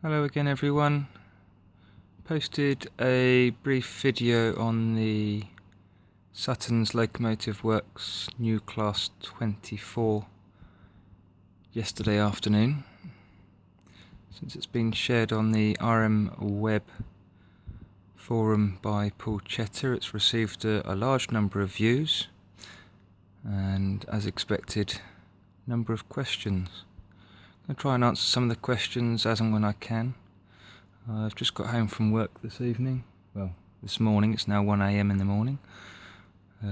Hello again everyone. Posted a brief video on the Sutton's Locomotive Works new class 24 yesterday afternoon. Since it's been shared on the RMWeb forum by Chetter, it's received a large number of views and, as expected, a number of questions. I'll try and answer some of the questions as and when I can. I've just got home from work this evening. Well, this morning. It's now 1 AM in the morning.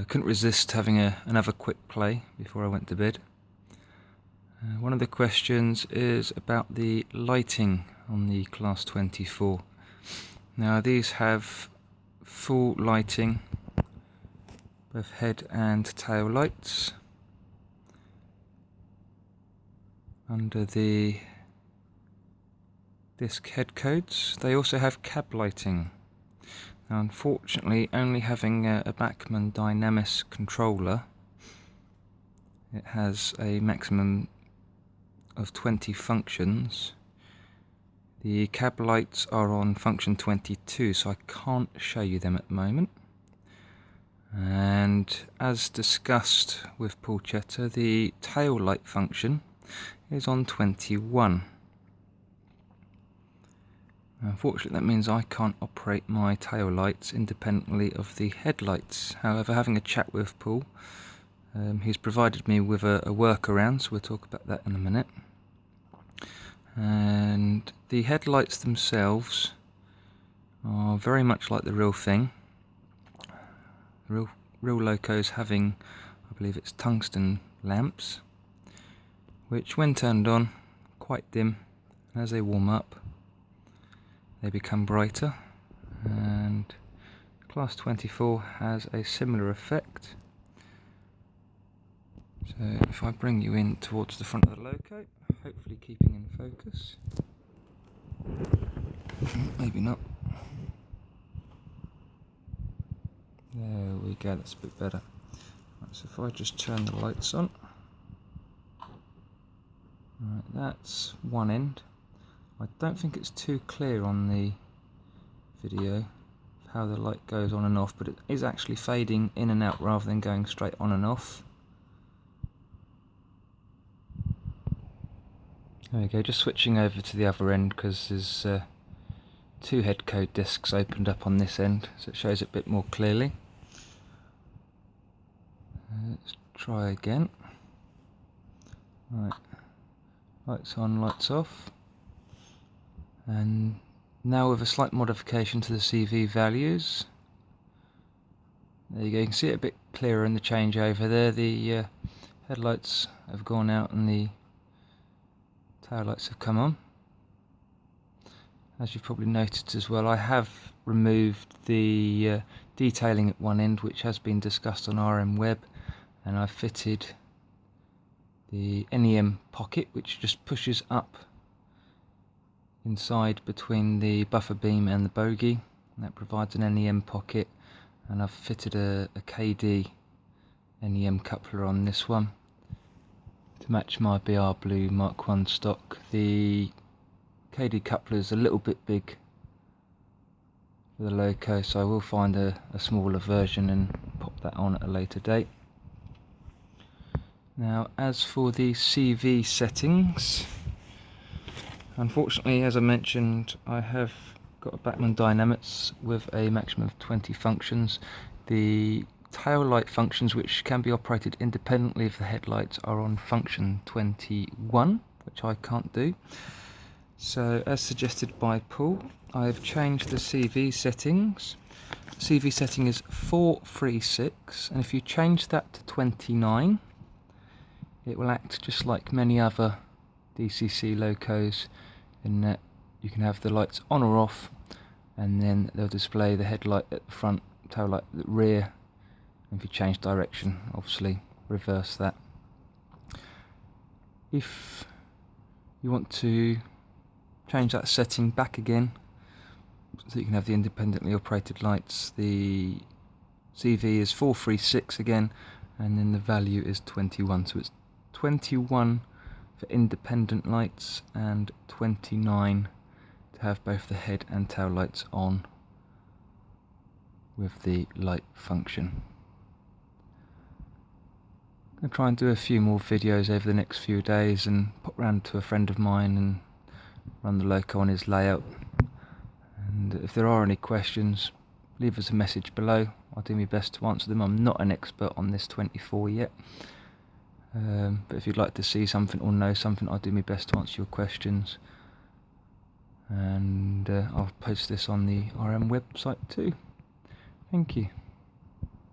Couldn't resist having another quick play before I went to bed. One of the questions is about the lighting on the Class 24. Now these have full lighting, both head and tail lights. Under the disc head codes, they also have cab lighting. Now, unfortunately, only having a Bachmann Dynamis controller, it has a maximum of 20 functions. The cab lights are on function 22, so I can't show you them at the moment. And as discussed with Paul Chetter, the tail light function is on 21. Unfortunately, that means I can't operate my tail lights independently of the headlights. However, having a chat with Paul, he's provided me with a workaround, so we'll talk about that in a minute. And the headlights themselves are very much like the real thing. Real locos having, I believe it's tungsten lamps, which when turned on, quite dim, and as they warm up they become brighter, and Class 24 has a similar effect. So if I bring you in towards the front of the loco, hopefully keeping in focus, maybe not, there we go, that's a bit better. Right, so if I just turn the lights on, right, that's one end. I don't think it's too clear on the video how the light goes on and off, but it is actually fading in and out rather than going straight on and off. There we go, just switching over to the other end because there's two head code discs opened up on this end, so it shows it a bit more clearly. Let's try again. Right, lights on, lights off. And now with a slight modification to the CV values. There you go, you can see it a bit clearer in the changeover there. The headlights have gone out and the tail lights have come on. As you've probably noticed as well, I have removed the detailing at one end, which has been discussed on RMWeb, and I've fitted the NEM pocket, which just pushes up inside between the buffer beam and the bogie, and that provides an NEM pocket, and I've fitted a Kadee NEM coupler on this one to match my BR Blue Mark 1 stock. The Kadee coupler is a little bit big for the loco, so I will find a smaller version and pop that on at a later date. Now, as for the CV settings, unfortunately, as I mentioned, I have got a Bachmann Dynamis with a maximum of 20 functions. The tail light functions, which can be operated independently of the headlights, are on function 21, which I can't do. So, as suggested by Paul, I've changed the CV settings. The CV setting is 436, and if you change that to 29, it will act just like many other DCC locos, in that you can have the lights on or off, and then they'll display the headlight at the front, tail light at the rear, and if you change direction, obviously reverse that. If you want to change that setting back again, so you can have the independently operated lights, the CV is 436 again, and then the value is 21, so it's 21 for independent lights and 29 to have both the head and tail lights on with the light function. I'm going to try and do a few more videos over the next few days and pop round to a friend of mine and run the Loco on his layout. And if there are any questions, leave us a message below. I'll do my best to answer them. I'm not an expert on this 24 yet, but if you'd like to see something or know something, I'll do my best to answer your questions. And I'll post this on the RMWeb website too. Thank you.